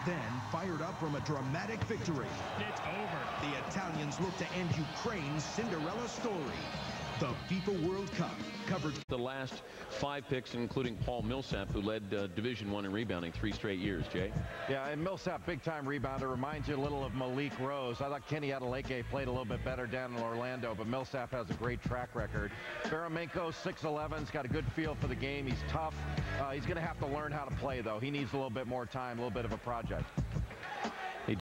Then, fired up from a dramatic victory, It's over. the Italians look to end Ukraine's Cinderella story. The FIFA World Cup covered the last 5 picks, including Paul Millsap, who led Division I in rebounding 3 straight years. Jay? Yeah, and Millsap, big-time rebounder. Reminds you a little of Malik Rose. I thought Kenny Adeleke played a little bit better down in Orlando, but Millsap has a great track record. Baramenko, 6'11", has got a good feel for the game. He's tough. He's going to have to learn how to play, though. He needs a little bit more time, a little bit of a project.